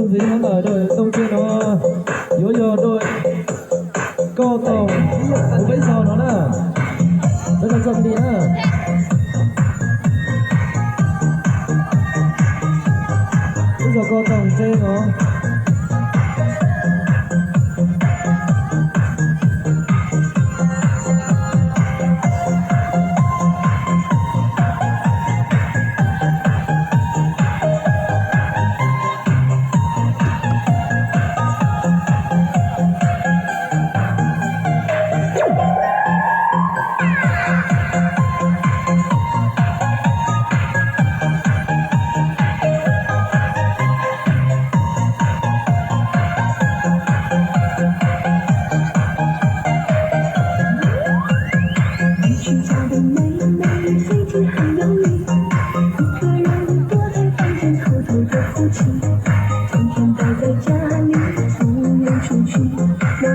trung sĩ thắng ở đội đầu tiên đó yếu giờ đội co tàu một bẫy sau đó nè rất là chậm đi ha bây giờ co tàu trên nó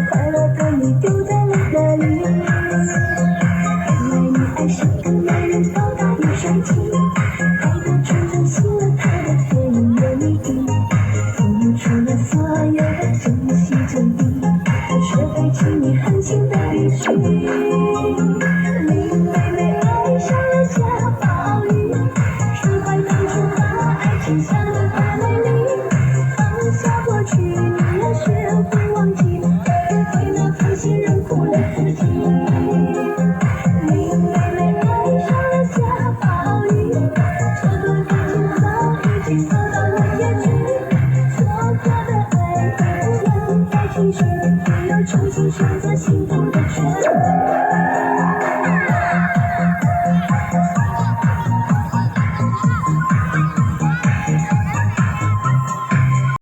快乐的你丢在了哪里？原来你爱上个男人。